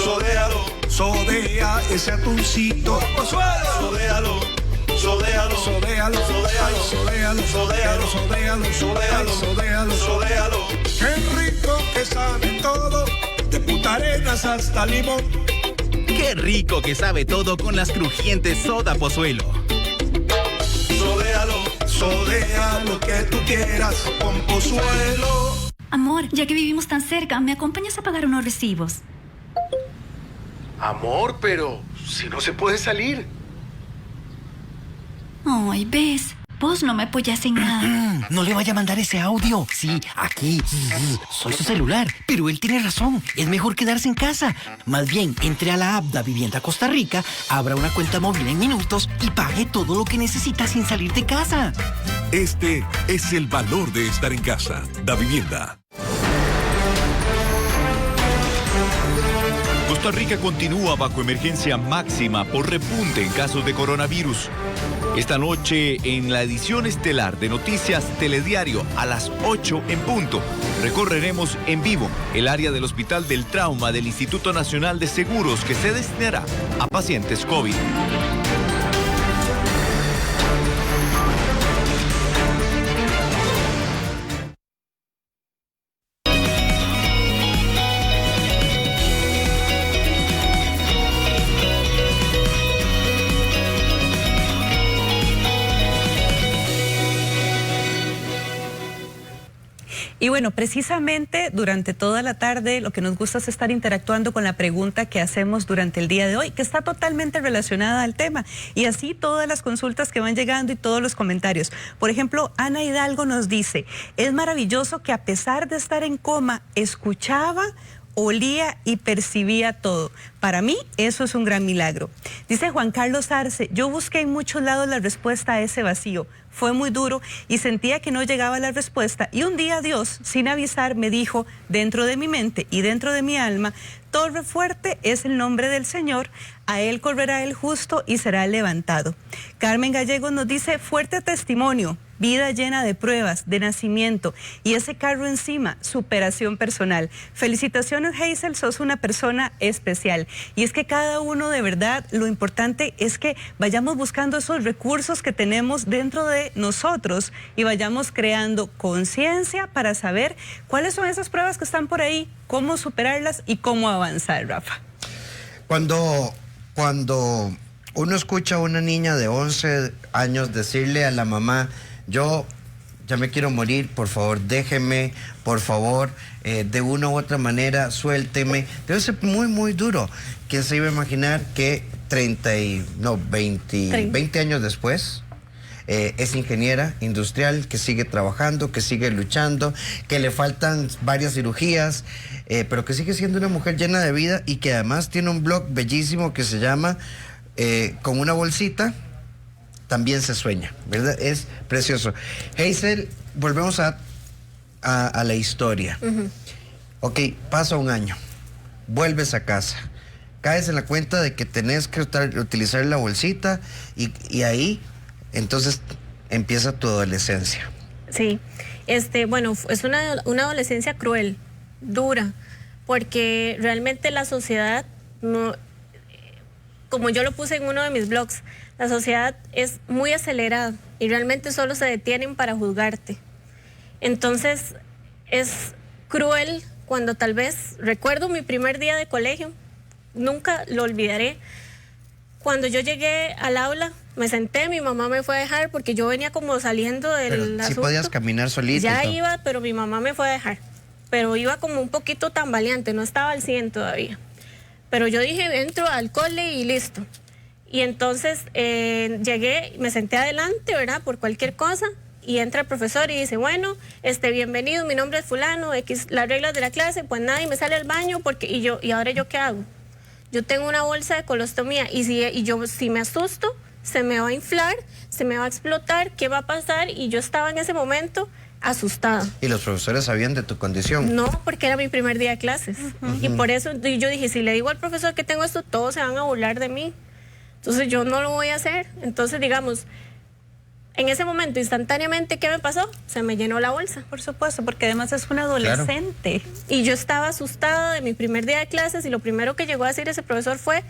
sodéalo, sodea ese atuncito, sodéalo, sodéalo, sodéalo, sodéalo, sodéalo, sodéalo, sodéalo, sodéalo, sodéalo, sodéalo. Qué rico que sabe todo, de Punta Arenas hasta Limón. Qué rico que sabe todo con las crujientes Soda Pozuelo. Sodéalo, sodea lo que tú quieras con Pozuelo. Amor, ya que vivimos tan cerca, ¿me acompañas a pagar unos recibos? Amor, pero si no se puede salir. Ay, ¿ves? Vos no me apoyas en nada. No le vaya a mandar ese audio. Sí, aquí. Soy su celular. Pero él tiene razón. Es mejor quedarse en casa. Más bien, entre a la app Da Vivienda Costa Rica, abra una cuenta móvil en minutos y pague todo lo que necesita sin salir de casa. Este es el valor de estar en casa. Da Vivienda. Costa Rica continúa bajo emergencia máxima por repunte en casos de coronavirus. Esta noche, en la edición estelar de Noticias Telediario a las 8 en punto, recorreremos en vivo el área del Hospital del Trauma del Instituto Nacional de Seguros que se destinará a pacientes COVID. Y bueno, precisamente durante toda la tarde lo que nos gusta es estar interactuando con la pregunta que hacemos durante el día de hoy, que está totalmente relacionada al tema. Y así todas las consultas que van llegando y todos los comentarios. Por ejemplo, Ana Hidalgo nos dice, es maravilloso que a pesar de estar en coma, escuchaba, olía y percibía todo. Para mí, eso es un gran milagro. Dice Juan Carlos Arce, yo busqué en muchos lados la respuesta a ese vacío. Fue muy duro y sentía que no llegaba la respuesta. Y un día Dios, sin avisar, me dijo, dentro de mi mente y dentro de mi alma, torre fuerte es el nombre del Señor, a él correrá el justo y será levantado. Carmen Gallegos nos dice, fuerte testimonio, vida llena de pruebas, de nacimiento y ese carro encima, superación personal. Felicitaciones, Hazel, sos una persona especial. Y es que cada uno de verdad, lo importante es que vayamos buscando esos recursos que tenemos dentro de nosotros y vayamos creando conciencia para saber cuáles son esas pruebas que están por ahí, cómo superarlas y cómo avanzar, Rafa. Cuando uno escucha a una niña de 11 años decirle a la mamá, yo ya me quiero morir, por favor, déjeme, por favor, de una u otra manera, suélteme. Debe ser muy, muy duro. ¿Quién se iba a imaginar que 20 años después es ingeniera industrial, que sigue trabajando, que sigue luchando, que le faltan varias cirugías, pero que sigue siendo una mujer llena de vida y que además tiene un blog bellísimo que se llama Con una bolsita también se sueña, ¿verdad? Es precioso. Hazel, volvemos a la historia. Ok, pasa un año, vuelves a casa, caes en la cuenta de que tenés que utilizar la bolsita y ahí, entonces, empieza tu adolescencia. Sí, bueno, es una adolescencia cruel, dura, porque realmente la sociedad, no, como yo lo puse en uno de mis blogs, la sociedad es muy acelerada y realmente solo se detienen para juzgarte. Entonces, es cruel cuando tal vez, recuerdo mi primer día de colegio, nunca lo olvidaré. Cuando yo llegué al aula, me senté, mi mamá me fue a dejar porque yo venía como saliendo del asunto. ¿Sí podías caminar solita? Ya iba, pero mi mamá me fue a dejar. Pero iba como un poquito tambaleante, no estaba al 100 todavía. Pero yo dije, entro al cole y listo. Y entonces llegué, me senté adelante, ¿verdad? Por cualquier cosa. Y entra el profesor y dice, bueno, bienvenido, mi nombre es fulano, X, las reglas de la clase, pues nadie me sale al baño porque y ahora yo ¿qué hago? Yo tengo una bolsa de colostomía y si me asusto, se me va a inflar, se me va a explotar, ¿qué va a pasar? Y yo estaba en ese momento asustada. ¿Y los profesores sabían de tu condición? No, porque era mi primer día de clases. Y por eso yo dije, si le digo al profesor que tengo esto, todos se van a burlar de mí. Entonces yo no lo voy a hacer. Entonces, digamos, en ese momento, instantáneamente, ¿qué me pasó? Se me llenó la bolsa. Por supuesto, porque además es una adolescente. Claro. Y yo estaba asustada de mi primer día de clases y lo primero que llegó a decir ese profesor fue,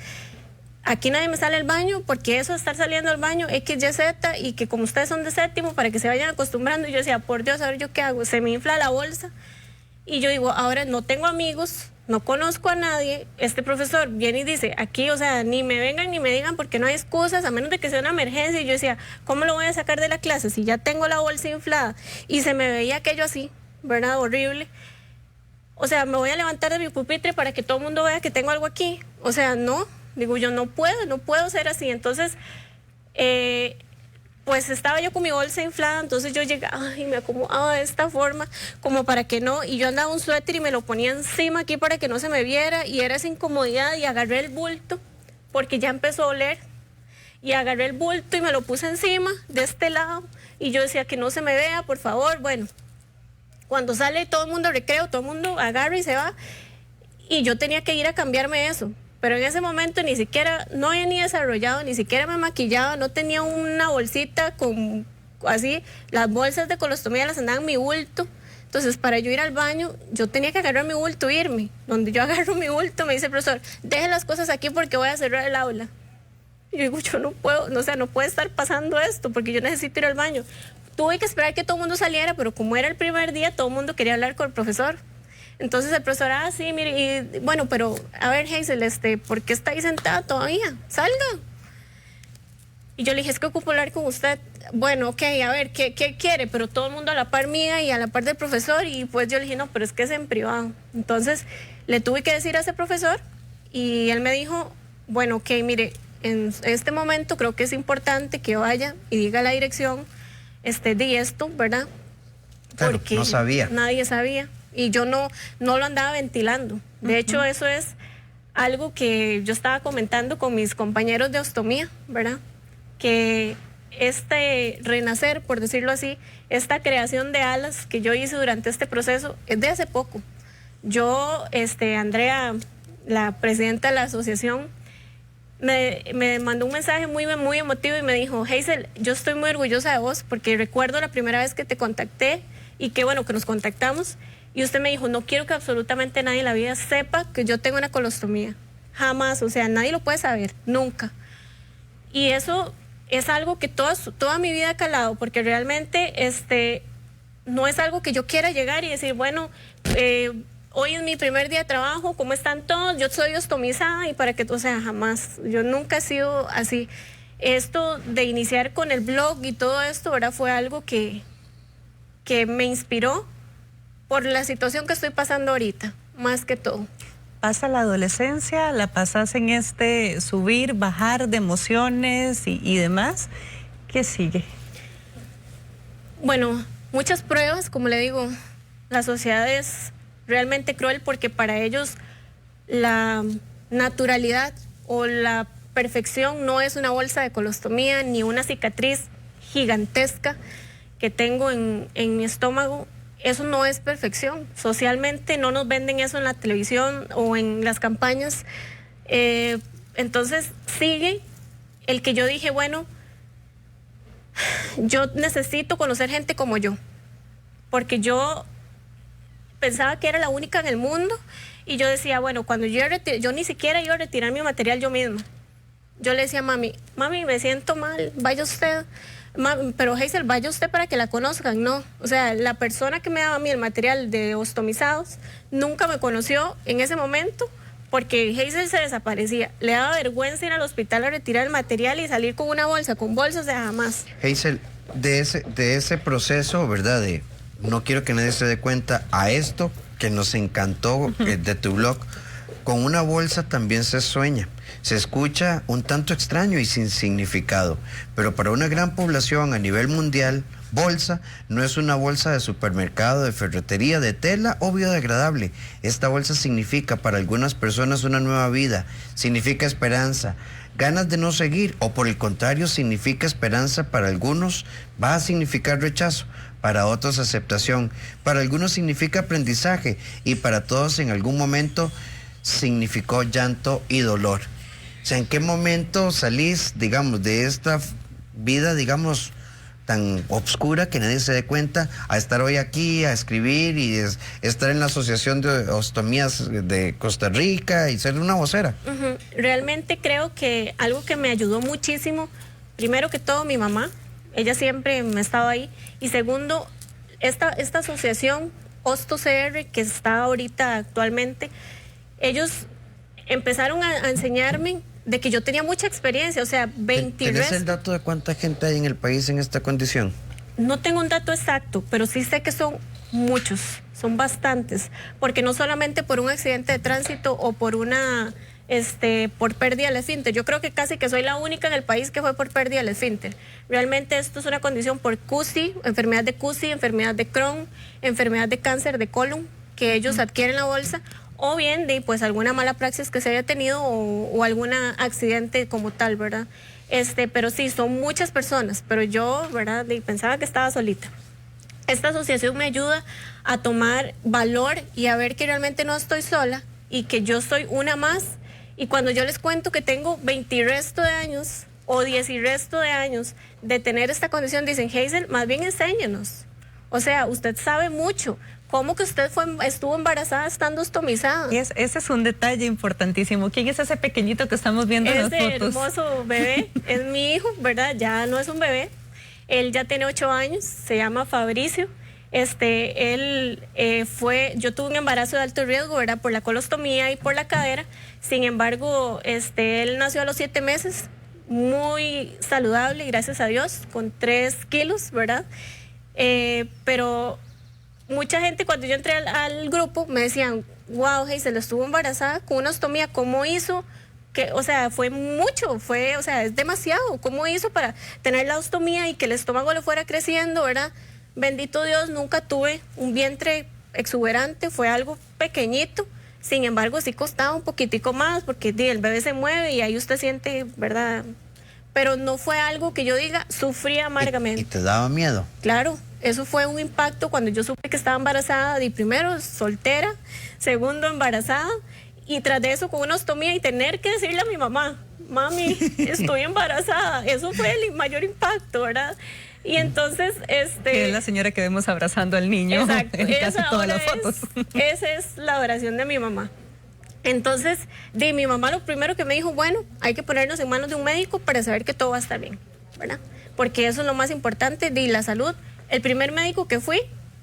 aquí nadie me sale al baño porque eso de estar saliendo al baño, X, Y, Z, y que como ustedes son de séptimo, para que se vayan acostumbrando. Y yo decía, por Dios, a ver yo qué hago. Se me infla la bolsa. Y yo digo, ahora no tengo amigos, no conozco a nadie. Este profesor viene y dice, aquí, o sea, ni me vengan ni me digan porque no hay excusas, a menos de que sea una emergencia. Y yo decía, ¿cómo lo voy a sacar de la clase si ya tengo la bolsa inflada? Y se me veía aquello así, ¿verdad? Horrible. O sea, me voy a levantar de mi pupitre para que todo el mundo vea que tengo algo aquí. O sea, no, digo yo, no puedo ser así. Entonces, pues estaba yo con mi bolsa inflada, entonces yo llegaba y me acomodaba de esta forma, como para que no, y yo andaba un suéter y me lo ponía encima aquí para que no se me viera, y era esa incomodidad, y agarré el bulto, porque ya empezó a oler, y agarré el bulto y me lo puse encima, de este lado, y yo decía que no se me vea, por favor. Bueno, cuando sale todo el mundo recreo, todo el mundo agarra y se va, y yo tenía que ir a cambiarme eso. Pero en ese momento ni siquiera, no había ni desarrollado, ni siquiera me maquillaba, no tenía una bolsita con así, las bolsas de colostomía las andaban en mi bulto. Entonces, para yo ir al baño, yo tenía que agarrar mi bulto e irme. Donde yo agarro mi bulto, me dice el profesor, deje las cosas aquí porque voy a cerrar el aula. Y yo digo, yo no puedo, no puede estar pasando esto porque yo necesito ir al baño. Tuve que esperar que todo el mundo saliera, pero como era el primer día, todo el mundo quería hablar con el profesor. Entonces el profesor, sí, mire, y bueno, pero a ver, Hazel, ¿por qué está ahí sentada todavía? Salga. Y yo le dije, es que ocupo hablar con usted. Bueno, ok, a ver, ¿qué quiere? Pero todo el mundo a la par mía y a la par del profesor, y pues yo le dije, no, pero es que es en privado. Entonces le tuve que decir a ese profesor, y él me dijo, bueno, ok, mire, en este momento creo que es importante que vaya y diga a la dirección, di esto, ¿verdad? Claro, porque no sabía. Nadie sabía. Y yo no lo andaba ventilando. De hecho, eso es algo que yo estaba comentando con mis compañeros de ostomía, ¿verdad? Que este renacer, por decirlo así, esta creación de alas que yo hice durante este proceso es de hace poco. Yo, Andrea, la presidenta de la asociación, me mandó un mensaje muy, muy emotivo y me dijo, Hazel, yo estoy muy orgullosa de vos porque recuerdo la primera vez que te contacté y que bueno, que nos contactamos. Y usted me dijo, no quiero que absolutamente nadie en la vida sepa que yo tengo una colostomía. Jamás, o sea, nadie lo puede saber, nunca. Y eso es algo que toda mi vida ha calado, porque realmente no es algo que yo quiera llegar y decir, bueno, hoy es mi primer día de trabajo, ¿cómo están todos? Yo soy ostomizada y para que, o sea, jamás. Yo nunca he sido así. Esto de iniciar con el blog y todo esto, ¿verdad? Fue algo que me inspiró por la situación que estoy pasando ahorita, más que todo. Pasa la adolescencia, la pasas en subir, bajar de emociones y demás. ¿Qué sigue? Bueno, muchas pruebas, como le digo, la sociedad es realmente cruel porque para ellos la naturalidad o la perfección no es una bolsa de colostomía ni una cicatriz gigantesca que tengo en mi estómago. Eso no es perfección. Socialmente no nos venden eso en la televisión o en las campañas. Entonces sigue el que yo dije, bueno, yo necesito conocer gente como yo, porque yo pensaba que era la única en el mundo y yo decía, bueno, cuando yo ni siquiera iba a retirar mi material yo misma. Yo le decía a mami, me siento mal, vaya usted. Pero Hazel, vaya usted para que la conozcan. No, o sea, la persona que me daba a mí el material de ostomizados nunca me conoció en ese momento porque Hazel se desaparecía. Le daba vergüenza ir al hospital a retirar el material y salir con una bolsa, con bolsas, o sea, jamás. Hazel, de ese proceso, ¿verdad? De no quiero que nadie se dé cuenta, a esto que nos encantó de tu blog, con una bolsa también se sueña. Se escucha un tanto extraño y sin significado, pero para una gran población a nivel mundial, bolsa no es una bolsa de supermercado, de ferretería, de tela o biodegradable. Esta bolsa significa para algunas personas una nueva vida, significa esperanza, ganas de no seguir, o por el contrario significa esperanza. Para algunos va a significar rechazo, para otros aceptación, para algunos significa aprendizaje y para todos en algún momento significó llanto y dolor. O sea, ¿en qué momento salís, digamos, de esta vida, digamos, tan obscura que nadie se dé cuenta, a estar hoy aquí, a escribir y estar en la Asociación de Ostomías de Costa Rica y ser una vocera? Realmente creo que algo que me ayudó muchísimo, primero que todo mi mamá, ella siempre me ha estado ahí, y segundo, esta asociación OstoCR que está ahorita actualmente, ellos empezaron a enseñarme de que yo tenía mucha experiencia, o sea, 20 ¿Tienes el dato de cuánta gente hay en el país en esta condición? No tengo un dato exacto, pero sí sé que son muchos, son bastantes, porque no solamente por un accidente de tránsito o por por pérdida del esfínter. Yo creo que casi que soy la única en el país que fue por pérdida del esfínter. Realmente esto es una condición por CUSI, enfermedad de Crohn, enfermedad de cáncer de colon, que ellos adquieren la bolsa, o bien de pues alguna mala praxis que se haya tenido o algún accidente como tal, ¿verdad? Pero sí, son muchas personas, pero yo, ¿verdad? Pensaba que estaba solita. Esta asociación me ayuda a tomar valor y a ver que realmente no estoy sola y que yo soy una más. Y cuando yo les cuento que tengo 20 y resto de años o 10 y resto de años de tener esta condición, dicen, Hazel, más bien enséñenos. O sea, usted sabe mucho. ¿Cómo que usted estuvo embarazada estando ostomizada? Y ese es un detalle importantísimo. ¿Quién es ese pequeñito que estamos viendo en las fotos? Ese hermoso bebé es mi hijo, ¿verdad? Ya no es un bebé. Él ya tiene 8 años, se llama Fabricio. Yo tuve un embarazo de alto riesgo, ¿verdad? Por la colostomía y por la cadera. Sin embargo, él nació a los 7 meses, muy saludable, gracias a Dios, con 3 kilos, ¿verdad? Pero mucha gente, cuando yo entré al grupo, me decían, wow, Hazel, estuvo embarazada con una ostomía, ¿cómo hizo? Fue mucho, es demasiado. ¿Cómo hizo para tener la ostomía y que el estómago le fuera creciendo, verdad? Bendito Dios, nunca tuve un vientre exuberante, fue algo pequeñito. Sin embargo, sí costaba un poquitico más porque el bebé se mueve y ahí usted siente, ¿verdad? Pero no fue algo que yo diga, sufrí amargamente. ¿Y te daba miedo? Claro, eso fue un impacto cuando yo supe que estaba embarazada, de primero soltera, segundo embarazada, y tras de eso con una ostomía y tener que decirle a mi mamá, mami, estoy embarazada. Eso fue el mayor impacto, ¿verdad? Y entonces, que es la señora que vemos abrazando al niño. Exacto, en casi todas las fotos. Esa es la oración de mi mamá. Entonces, mi mamá lo primero que me dijo, bueno, hay que ponernos en manos de un médico para saber que todo va a estar bien, ¿verdad? Porque eso es lo más importante, la salud. El primer médico que fui,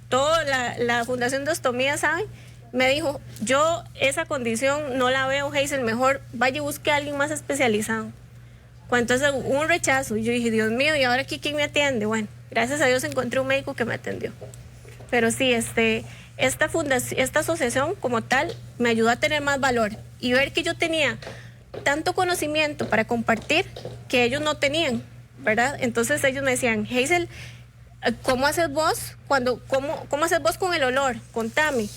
toda la Fundación de Ostomía sabe, me dijo, yo esa condición no la veo, Hazel, mejor vaya y busque a alguien más especializado. Entonces hubo un rechazo y yo dije, Dios mío, ¿y ahora aquí quién me atiende? Bueno, gracias a Dios encontré un médico que me atendió. Pero sí, esta asociación como tal me ayudó a tener más valor y ver que yo tenía tanto conocimiento para compartir que ellos no tenían, ¿verdad? Entonces ellos me decían, Hazel, ¿cómo haces vos cómo haces vos con el olor? Contame,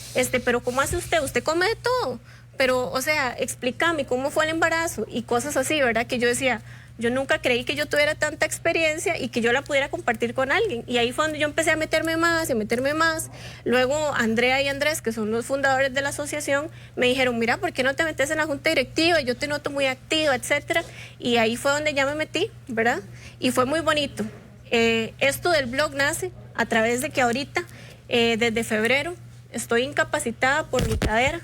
pero ¿cómo hace usted? Usted come de todo, pero, explícame cómo fue el embarazo y cosas así, ¿verdad? Que yo decía, yo nunca creí que yo tuviera tanta experiencia y que yo la pudiera compartir con alguien. Y ahí fue donde yo empecé a meterme más. Luego Andrea y Andrés, que son los fundadores de la asociación, me dijeron, mira, ¿por qué no te metes en la junta directiva? Yo te noto muy activa, etcétera. Y ahí fue donde ya me metí, ¿verdad? Y fue muy bonito. Esto del blog nace a través de que ahorita, desde febrero, estoy incapacitada por mi cadera.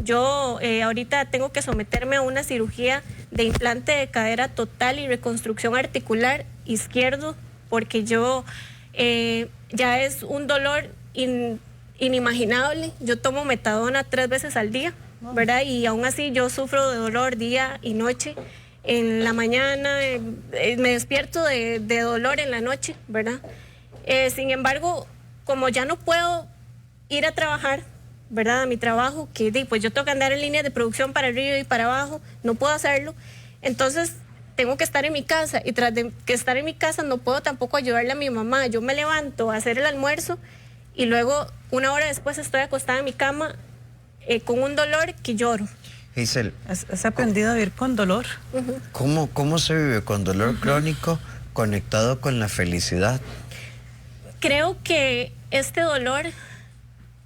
Yo ahorita tengo que someterme a una cirugía de implante de cadera total y reconstrucción articular izquierdo, porque yo ya es un dolor inimaginable. Yo tomo metadona 3 veces al día, ¿verdad? Y aún así yo sufro de dolor día y noche. En la mañana me despierto de dolor en la noche, ¿verdad? Sin embargo, como ya no puedo ir a trabajar, ¿verdad? A mi trabajo, que pues yo tengo que andar en línea de producción para arriba y para abajo, no puedo hacerlo, entonces tengo que estar en mi casa, y tras de que estar en mi casa no puedo tampoco ayudarle a mi mamá. Yo me levanto a hacer el almuerzo y luego 1 hora después estoy acostada en mi cama con un dolor que lloro. Hazel, ¿has aprendido a vivir con dolor? ¿Cómo se vive con dolor crónico conectado con la felicidad? Creo que este dolor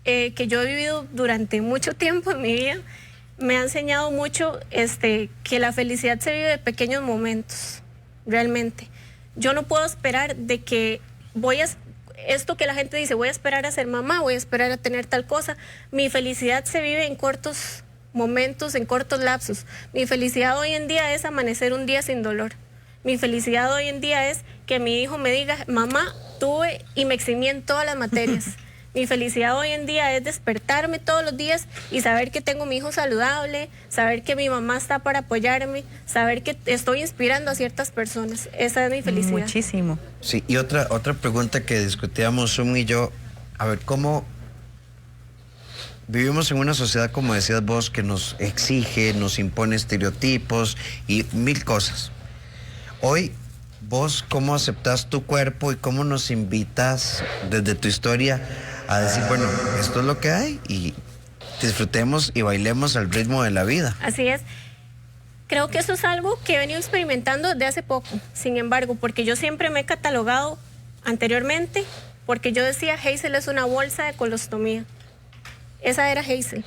que yo he vivido durante mucho tiempo en mi vida me ha enseñado mucho que la felicidad se vive de pequeños momentos, realmente. Yo no puedo esperar de que esto que la gente dice, voy a esperar a ser mamá, voy a esperar a tener tal cosa. Mi felicidad se vive en cortos momentos, en cortos lapsos. Mi felicidad hoy en día es amanecer un día sin dolor. Mi felicidad hoy en día es que mi hijo me diga, mamá, tuve y me eximí en todas las materias. Mi felicidad hoy en día es despertarme todos los días y saber que tengo a mi hijo saludable, saber que mi mamá está para apoyarme, saber que estoy inspirando a ciertas personas. Esa es mi felicidad. Muchísimo. Sí, y otra pregunta que discutíamos Sum y yo, a ver, ¿cómo vivimos en una sociedad, como decías vos, que nos exige, nos impone estereotipos y 1000 cosas? Hoy, vos, ¿cómo aceptás tu cuerpo y cómo nos invitas desde tu historia a decir, bueno, esto es lo que hay y disfrutemos y bailemos al ritmo de la vida? Así es. Creo que eso es algo que he venido experimentando desde hace poco, sin embargo, porque yo siempre me he catalogado anteriormente, porque yo decía, Hazel es una bolsa de colostomía. Esa era Hazel,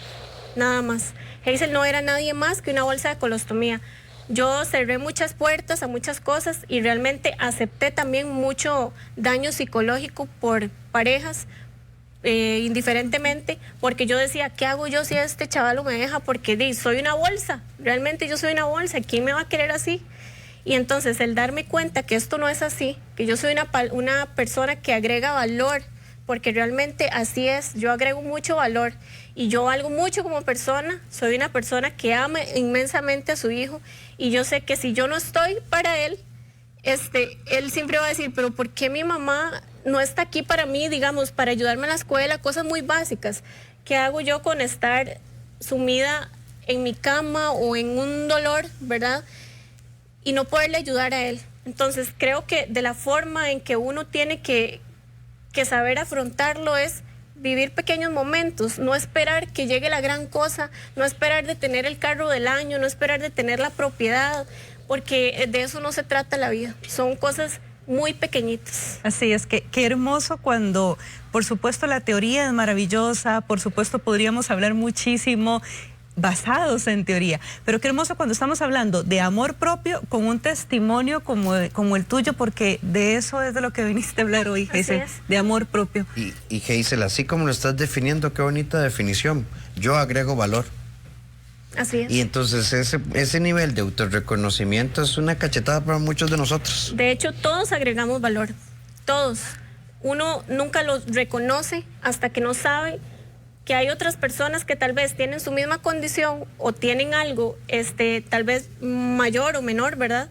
nada más. Hazel no era nadie más que una bolsa de colostomía. Yo cerré muchas puertas a muchas cosas y realmente acepté también mucho daño psicológico por parejas, indiferentemente, porque yo decía, ¿qué hago yo si este chaval me deja? Porque soy una bolsa, realmente yo soy una bolsa, ¿quién me va a querer así? Y entonces el darme cuenta que esto no es así, que yo soy una persona que agrega valor, porque realmente así es, yo agrego mucho valor y yo valgo mucho como persona, soy una persona que ama inmensamente a su hijo y yo sé que si yo no estoy para él, él siempre va a decir, pero ¿por qué mi mamá no está aquí para mí, digamos, para ayudarme en la escuela? Cosas muy básicas. ¿Qué hago yo con estar sumida en mi cama o en un dolor, verdad? Y no poderle ayudar a él. Entonces creo que de la forma en que uno tiene que saber afrontarlo es vivir pequeños momentos, no esperar que llegue la gran cosa, no esperar de tener el carro del año, no esperar de tener la propiedad, porque de eso no se trata la vida, son cosas muy pequeñitas. Así es, qué hermoso cuando, por supuesto, la teoría es maravillosa, por supuesto podríamos hablar muchísimo basados en teoría, pero qué hermoso cuando estamos hablando de amor propio con un testimonio como el tuyo, porque de eso es de lo que viniste a hablar hoy, Hazel, de amor propio. Y Hazel, así como lo estás definiendo, qué bonita definición, yo agrego valor. Así es. Y entonces ese nivel de autorreconocimiento es una cachetada para muchos de nosotros. De hecho, todos agregamos valor, todos. Uno nunca lo reconoce hasta que no sabe que hay otras personas que tal vez tienen su misma condición o tienen algo, tal vez mayor o menor, ¿verdad?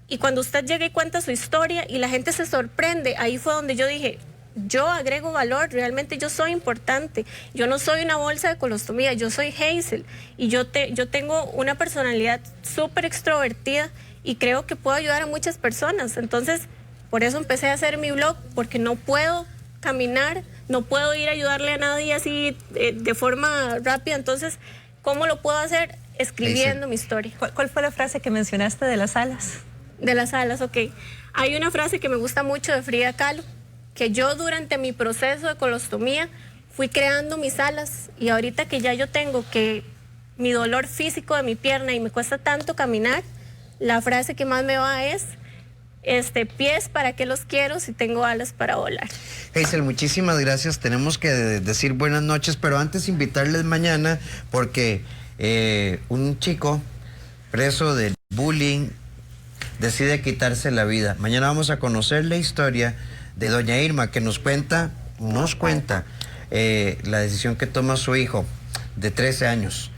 Y cuando usted llega y cuenta su historia y la gente se sorprende, ahí fue donde yo dije, yo agrego valor, realmente yo soy importante, yo no soy una bolsa de colostomía, yo soy Hazel y yo tengo una personalidad súper extrovertida y creo que puedo ayudar a muchas personas. Entonces, por eso empecé a hacer mi blog, porque no puedo caminar, no puedo ir a ayudarle a nadie así de forma rápida. Entonces, ¿cómo lo puedo hacer? Escribiendo mi historia. ¿Cuál fue la frase que mencionaste de las alas? De las alas, ok. Hay una frase que me gusta mucho de Frida Kahlo, que yo durante mi proceso de colostomía fui creando mis alas y ahorita que ya yo tengo que mi dolor físico de mi pierna y me cuesta tanto caminar, la frase que más me va es pies, ¿para qué los quiero si tengo alas para volar? Hazel, muchísimas gracias. Tenemos que decir buenas noches, pero antes invitarles mañana porque un chico preso del bullying decide quitarse la vida. Mañana vamos a conocer la historia de doña Irma, que nos cuenta la decisión que toma su hijo de 13 años,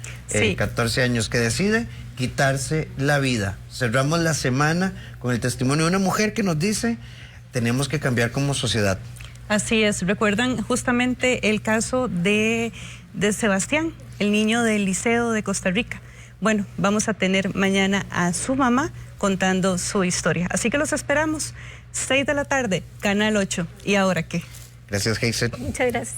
14 años, que decide quitarse la vida. Cerramos la semana con el testimonio de una mujer que nos dice, tenemos que cambiar como sociedad. Así es, recuerdan justamente el caso de Sebastián, el niño del Liceo de Costa Rica. Bueno, vamos a tener mañana a su mamá contando su historia. Así que los esperamos, 6 de la tarde, Canal 8. ¿Y ahora qué? Gracias, Hazel. Muchas gracias.